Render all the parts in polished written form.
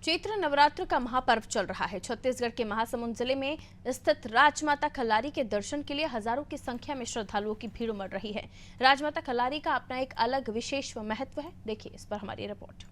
चैत्र नवरात्र का महापर्व चल रहा है। छत्तीसगढ़ के महासमुंद जिले में स्थित राजमाता खल्लारी के दर्शन के लिए हजारों की संख्या में श्रद्धालुओं की भीड़ उमड़ रही है। राजमाता खल्लारी का अपना एक अलग विशेष महत्व है। देखिए इस पर हमारी रिपोर्ट।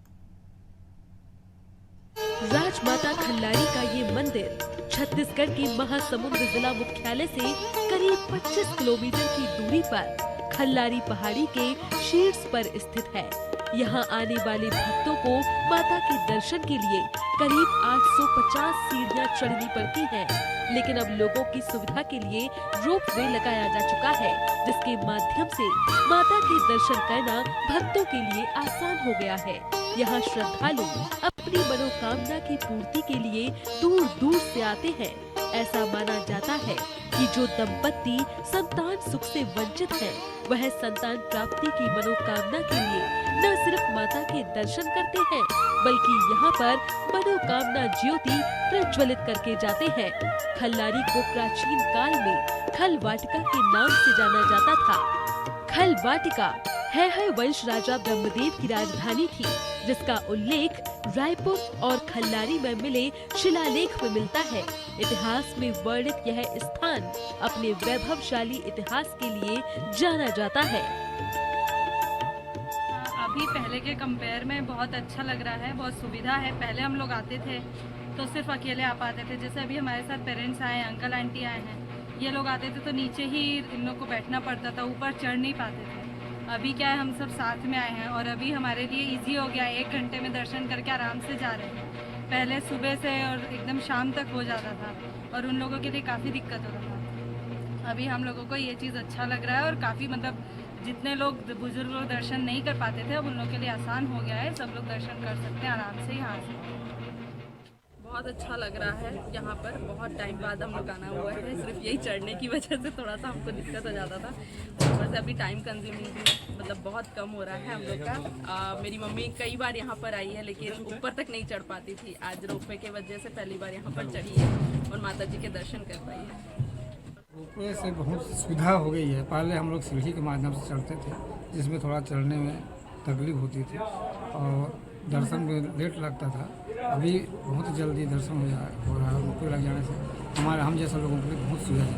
राजमाता खल्लारी का ये मंदिर छत्तीसगढ़ के महासमुंद जिला मुख्यालय से करीब 25 किलोमीटर की दूरी पर खल्लारी पहाड़ी के शीर्ष पर स्थित है। यहाँ आने वाले भक्तों को माता के दर्शन के लिए करीब 850 सीढ़ियाँ चढ़नी पड़ती हैं, लेकिन अब लोगों की सुविधा के लिए रोपवे लगाया जा चुका है, जिसके माध्यम से माता के दर्शन करना भक्तों के लिए आसान हो गया है। यहाँ श्रद्धालु अपनी मनोकामना की पूर्ति के लिए दूर दूर से आते हैं। ऐसा माना जाता है कि जो दंपत्ति संतान सुख से वंचित है, वह संतान प्राप्ति की मनोकामना के लिए न सिर्फ माता के दर्शन करते हैं, बल्कि यहाँ पर मनोकामना ज्योति प्रज्वलित करके जाते हैं। खल्लारी को प्राचीन काल में खल वाटिका के नाम से जाना जाता था। खल वाटिका है वंश राजा ब्रह्मदेव की राजधानी थी, जिसका उल्लेख रायपुर और खल्लारी में मिले शिलालेख में मिलता है। इतिहास में वर्णित यह स्थान अपने वैभवशाली इतिहास के लिए जाना जाता है। अभी पहले के कंपेयर में बहुत अच्छा लग रहा है, बहुत सुविधा है। पहले हम लोग आते थे तो सिर्फ अकेले आ पाते थे, जैसे अभी हमारे साथ पेरेंट्स आए हैं, अंकल आंटी आए हैं, ये लोग आते थे तो नीचे ही इन लोग को बैठना पड़ता था, ऊपर चढ़ नहीं पाते थे। अभी क्या है, हम सब साथ में आए हैं और अभी हमारे लिए इजी हो गया है। 1 घंटे में दर्शन करके आराम से जा रहे हैं। पहले सुबह से और एकदम शाम तक हो जाता था और उन लोगों के लिए काफ़ी दिक्कत होता था। अभी हम लोगों को ये चीज़ अच्छा लग रहा है और काफ़ी मतलब जितने लोग बुजुर्ग लोग दर्शन नहीं कर पाते थे, अब उन लोगों के लिए आसान हो गया है। सब लोग दर्शन कर सकते हैं आराम से यहाँ से। बहुत अच्छा लग रहा है। यहाँ पर बहुत टाइम बाद हम लोग आना हुआ है। सिर्फ यही चढ़ने की वजह से थोड़ा सा हमको दिक्कत हो जाता था। ऊपर से अभी टाइम कंज्यूमिंग भी मतलब बहुत कम हो रहा है हम लोग का। मेरी मम्मी कई बार यहाँ पर आई है, लेकिन ऊपर तक नहीं चढ़ पाती थी। आज रोपवे के वजह से पहली बार यहाँ पर चढ़ी है और माता जी के दर्शन कर पाई है। रोपवे से बहुत सुविधा हो गई है। पहले हम लोग सीढ़ी के माध्यम से चढ़ते थे, जिसमें थोड़ा चढ़ने में तकलीफ होती थी और दर्शन में लेट लगता था। अभी बहुत जल्दी दर्शन हो रहा है। रोपवे लग जाने से हम जैसे लोगों के लिए बहुत सुविधा है।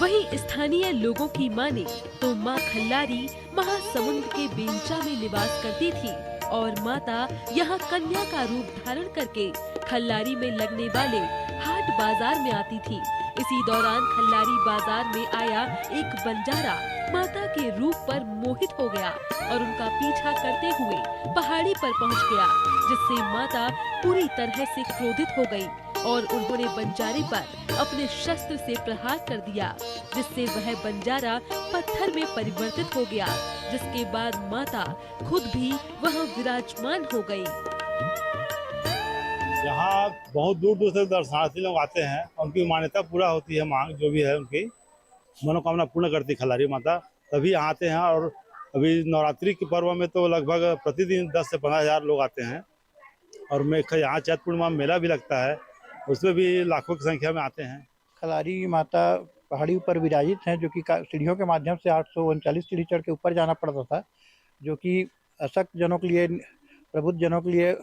वहीं स्थानीय लोगों की माने तो मां खल्लारी महासमुंद के बेंचा में निवास करती थी और माता यहाँ कन्या का रूप धारण करके खल्लारी में लगने वाले हाट बाजार में आती थी। इसी दौरान खल्लारी बाजार में आया एक बंजारा माता के रूप पर मोहित हो गया और उनका पीछा करते हुए पहाड़ी पर पहुंच गया, जिससे माता पूरी तरह से क्रोधित हो गई और उन्होंने बंजारे पर अपने शस्त्र से प्रहार कर दिया, जिससे वह बंजारा पत्थर में परिवर्तित हो गया, जिसके बाद माता खुद भी वहां विराजमान हो गई। यहाँ बहुत दूर दूर से दर्शनार्थी लोग आते हैं। उनकी मान्यता पूरा होती है, मांग जो भी है उनकी मनोकामना पूर्ण करती खल्लारी माता, तभी यहाँ आते हैं। और अभी नवरात्रि के पर्व में तो लगभग प्रतिदिन 10 से 15 हज़ार लोग आते हैं। और मैं यहाँ चैत्र पूर्णिमा मेला भी लगता है, उसमें भी लाखों की संख्या में आते हैं। खल्लारी माता पहाड़ी ऊपर विराजित हैं, जो कि सीढ़ियों के माध्यम से 839 सीढ़ी चढ़ के ऊपर जाना पड़ता था, जो कि अशक्त जनों के लिए, प्रबुद्ध जनों के लिए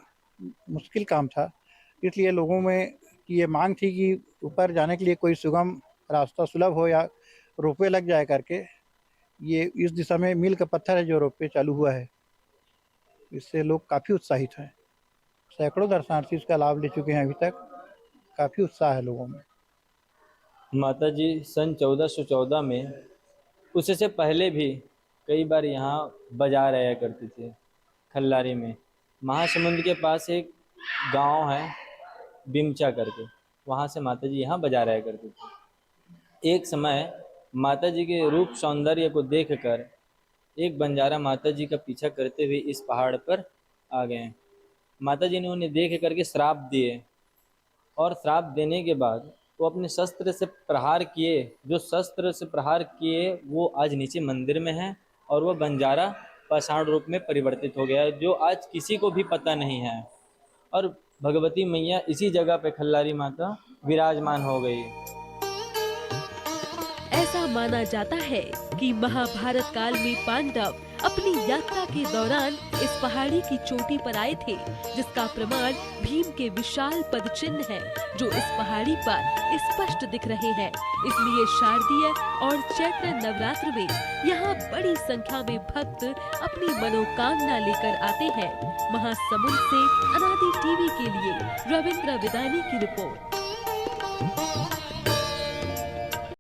मुश्किल काम था। इसलिए लोगों में ये मांग थी कि ऊपर जाने के लिए कोई सुगम रास्ता सुलभ हो या रोपवे लग जाए करके। ये इस दिशा में मील का पत्थर है जो रोपवे चालू हुआ है। इससे लोग काफ़ी उत्साहित हैं। सैकड़ों दर्शनार्थी इसका लाभ ले चुके हैं। अभी तक काफ़ी उत्साह है लोगों में। माता जी सन 1414 में, उससे पहले भी कई बार यहाँ बाजार आया करती थी। खल्लारी में महासमुंद के पास एक गांव है बिमचा करके, वहाँ से माता जी यहाँ बाजार आया करती थी। एक समय माता जी के रूप सौंदर्य को देखकर एक बंजारा माता जी का पीछा करते हुए इस पहाड़ पर आ गए। माता जी ने उन्हें देख करके श्राप दिए और श्राप देने के बाद वो अपने शस्त्र से प्रहार किए। जो शस्त्र से प्रहार किए वो आज नीचे मंदिर में है और वह बंजारा पाषाण रूप में परिवर्तित हो गया है, जो आज किसी को भी पता नहीं है। और भगवती मैया इसी जगह पे खल्लारी माता विराजमान हो गई। ऐसा माना जाता है कि महाभारत काल में पांडव अपनी यात्रा के दौरान इस पहाड़ी की चोटी पर आए थे, जिसका प्रमाण भीम के विशाल पद चिन्ह है जो इस पहाड़ी पर स्पष्ट दिख रहे हैं। इसलिए शारदीय और चैत्र नवरात्र में यहाँ बड़ी संख्या में भक्त अपनी मनोकामना लेकर आते हैं। महासमुंद से अनादि टीवी के लिए रविंद्र विदानी की रिपोर्ट।